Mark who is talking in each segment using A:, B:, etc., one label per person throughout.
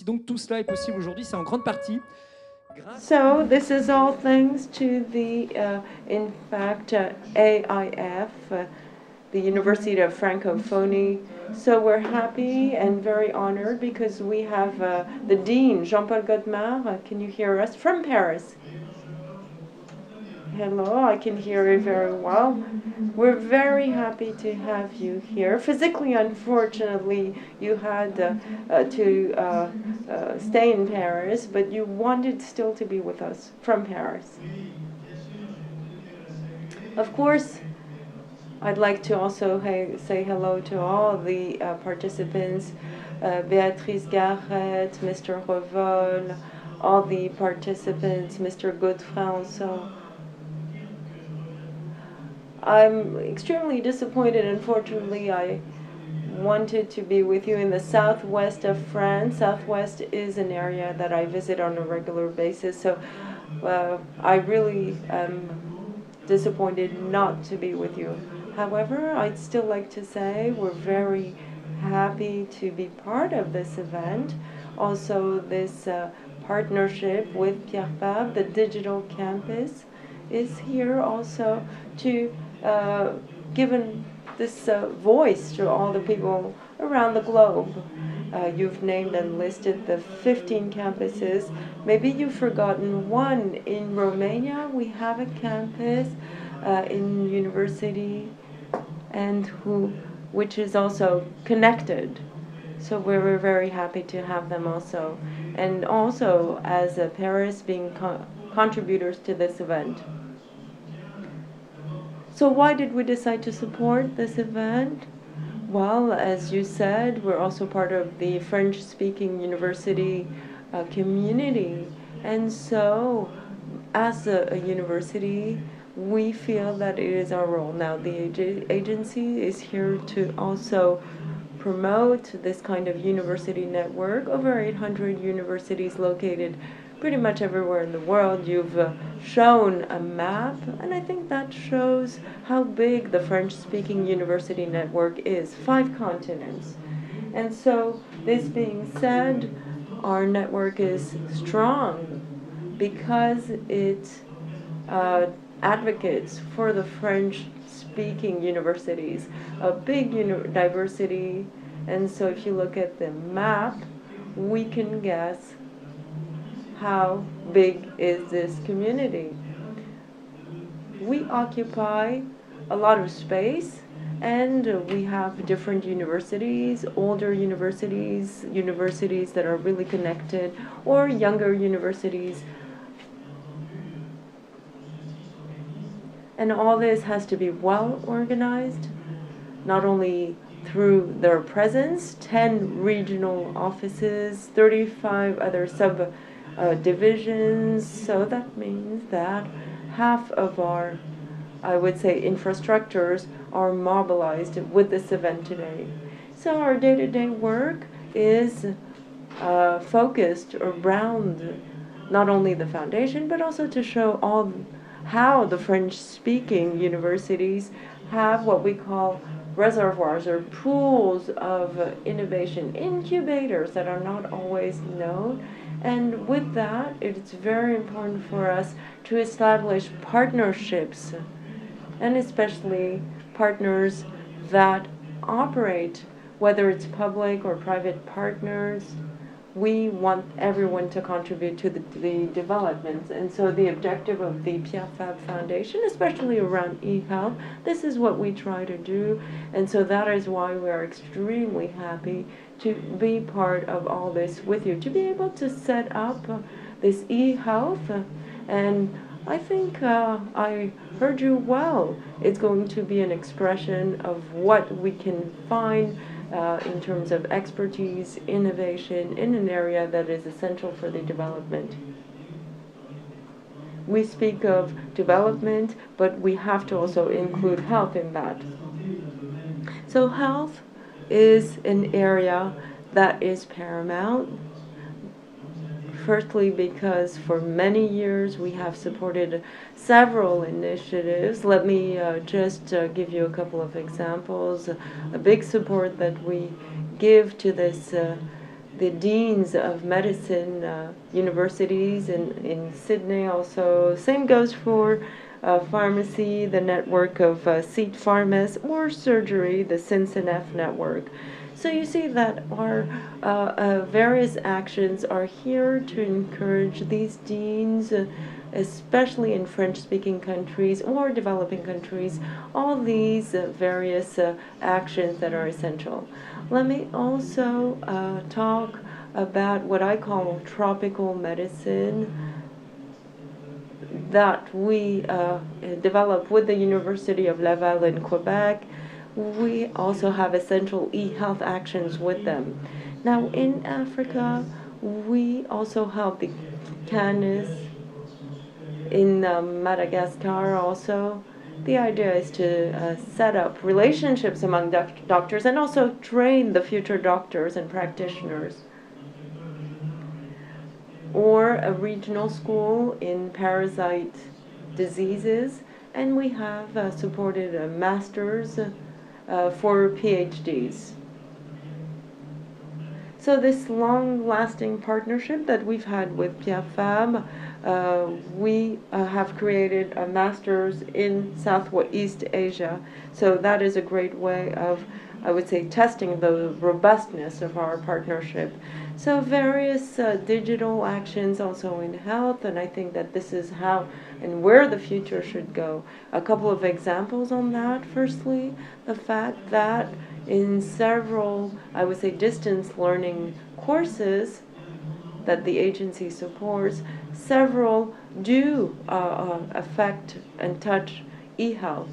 A: Si donc tout cela est possible aujourd'hui, c'est en grande partie
B: So this is all thanks to the, in fact, AIF, the University of Francophonie. So we're happy and very honored because we have the Dean, Jean-Paul Gaudemar, can you hear us, from Paris. Hello, I can hear you very well. We're very happy to have you here. Physically, unfortunately, you had to stay in Paris, but you wanted still to be with us from Paris. Of course, I'd like to also say hello to all the participants, Béatrice Garrett, Mr. Revol, all the participants, Mr. Godefroy. So I'm extremely disappointed. Unfortunately, I wanted to be with you in the southwest of France. Southwest is an area that I visit on a regular basis, so I really am disappointed not to be with you. However, I'd still like to say we're very happy to be part of this event. Also, this partnership with Pierre Fabre, the digital campus, is here also to given this voice to all the people around the globe. You've named and listed the 15 campuses. Maybe you've forgotten one. In Romania, we have a campus in university and which is also connected. So we're very happy to have them also. And also as Paris being contributors to this event. So why did we decide to support this event? Well, as you said, we're also part of the French-speaking university community. And so, as a university, we feel that it is our role. Now, the agency is here to also promote this kind of university network. Over 800 universities located pretty much everywhere in the world. You've shown a map, and I think that shows how big the French-speaking university network is, 5 continents. And so, this being said, our network is strong because it advocates for the French-speaking universities, a big diversity. And so if you look at the map, we can guess how big is this community. We occupy a lot of space, and we have different universities, older universities, universities that are really connected, or younger universities. And all this has to be well organized, not only through their presence, 10 regional offices, 35 other divisions, so that means that half of our, I would say, infrastructures are mobilized with this event today. So our day-to-day work is focused around not only the foundation, but also to show how the French-speaking universities have what we call reservoirs or pools of innovation, incubators that are not always known. And with that, it's very important for us to establish partnerships, and especially partners that operate, whether it's public or private partners. We want everyone to contribute to the development. And so the objective of the Pierre Fabre Foundation, especially around e-health, this is what we try to do. And so that is why we are extremely happy to be part of all this with you, to be able to set up this e-health. And I think I heard you well. It's going to be an expression of what we can find in terms of expertise, innovation in an area that is essential for the development. We speak of development, but we have to also include health in that. So health is an area that is paramount. Firstly, because for many years we have supported several initiatives. Let me just give you a couple of examples. A big support that we give to this the deans of medicine universities in Sydney also. Same goes for pharmacy, the network of seat pharmacists, or surgery, the SINSINEF network. So you see that our various actions are here to encourage these deans, especially in French-speaking countries or developing countries, all these various actions that are essential. Let me also talk about what I call tropical medicine that we developed with the University of Laval in Quebec. We also have essential e-health actions with them. Now in Africa, we also help the Canis in Madagascar also. The idea is to set up relationships among doctors and also train the future doctors and practitioners. Or a regional school in parasite diseases, and we have supported a master's for PhDs. So this long-lasting partnership that we've had with Pierre Fabre, we have created a master's in Southeast Asia. So that is a great way of, I would say, testing the robustness of our partnership. So various digital actions also in health, and I think that this is how and where the future should go. A couple of examples on that. Firstly, the fact that in several, I would say, distance learning courses that the agency supports, several do affect and touch e-health.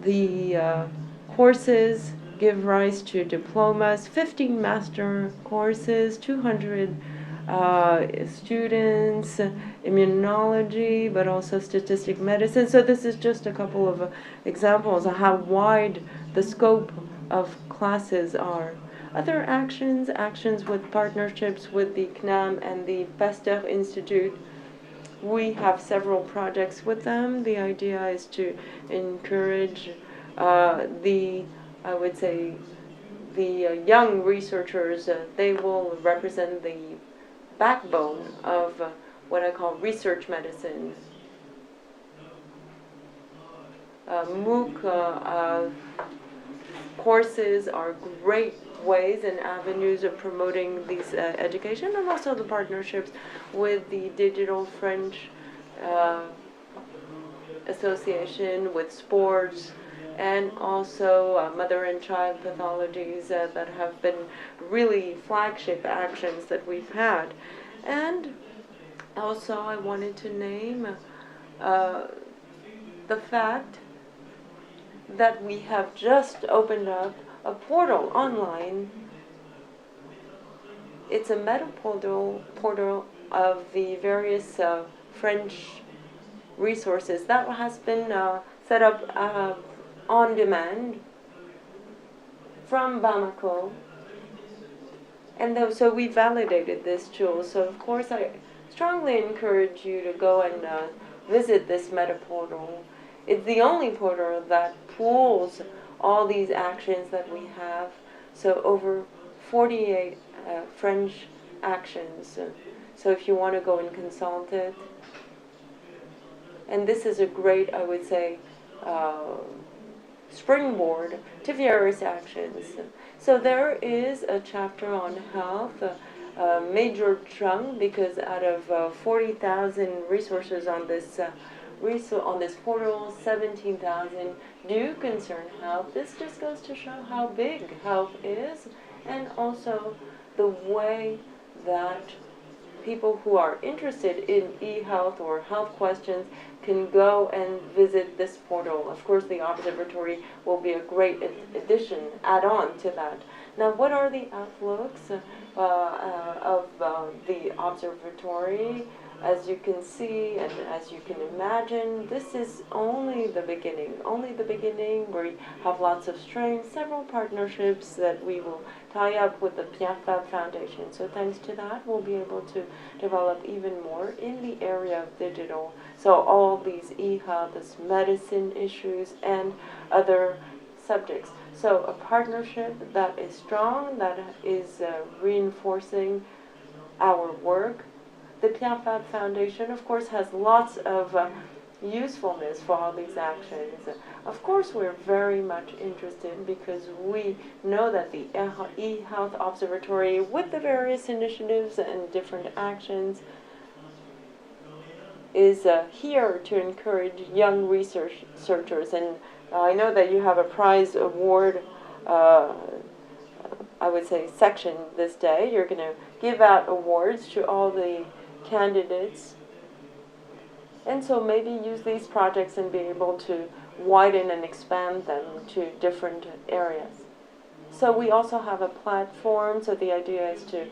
B: The courses give rise to diplomas, 15 master courses, 200 students, immunology, but also statistic medicine. So this is just a couple of examples of how wide the scope of classes are. Other actions with partnerships with the CNAM and the Pasteur Institute. We have several projects with them. The idea is to encourage I would say, the young researchers. They will represent the backbone of what I call research medicine. MOOC courses are great ways and avenues of promoting these education, and also the partnerships with the Digital French Association, with sports, and also mother and child pathologies that have been really flagship actions that we've had. And also I wanted to name the fact that we have just opened up a portal online. It's a meta portal of the various French resources that has been set up on demand from Bamako. And so we validated this tool. So of course I strongly encourage you to go and visit this meta portal. It's the only portal that pools all these actions that we have. So over 48 French actions. So if you want to go and consult it. And this is a great, I would say, springboard to various actions. So there is a chapter on health, a major chunk, because out of 40,000 resources on this portal, 17,000 do concern health. This just goes to show how big health is, and also the way that people who are interested in e-health or health questions can go and visit this portal. Of course, the Observatory will be a great addition, add-on to that. Now, what are the outlooks of the Observatory? As you can see and as you can imagine, this is only the beginning. Only the beginning. We have lots of strengths, several partnerships that we will tie up with the Pierre Fabre Foundation. So thanks to that, we'll be able to develop even more in the area of digital. So all these e-health, medicine issues, and other subjects. So a partnership that is strong, that is reinforcing our work. The Pierre Fabre Foundation, of course, has lots of usefulness for all these actions. Of course, we're very much interested because we know that the e-health observatory, with the various initiatives and different actions, is here to encourage young researchers. And I know that you have a prize award, I would say, section this day. You're going to give out awards to all the candidates. And so maybe use these projects and be able to widen and expand them to different areas. So we also have a platform, so the idea is to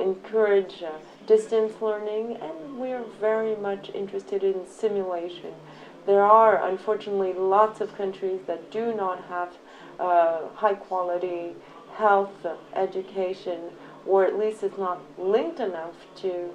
B: encourage distance learning, and we're very much interested in simulation. There are, unfortunately, lots of countries that do not have high-quality health education, or at least it's not linked enough to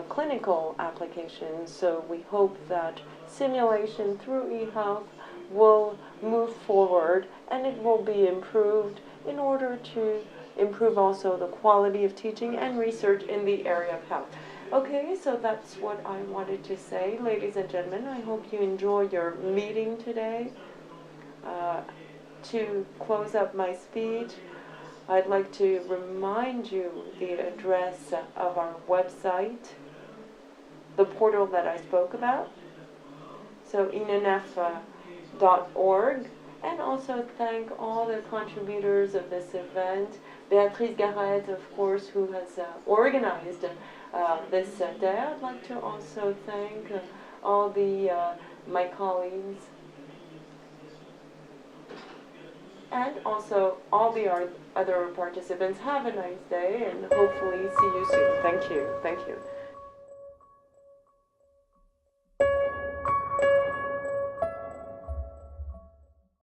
B: clinical applications. So we hope that simulation through e-health will move forward, and it will be improved in order to improve also the quality of teaching and research in the area of health. Okay, so that's what I wanted to say. Ladies and gentlemen, I hope you enjoy your meeting today. To close up my speech, I'd like to remind you the address of our website, the portal that I spoke about, so inenef.org, and also thank all the contributors of this event. Béatrice Garrett, of course, who has organized this day. I'd like to also thank all the my colleagues, and also all the other participants. Have a nice day, and hopefully see you soon. Thank you. Thank you.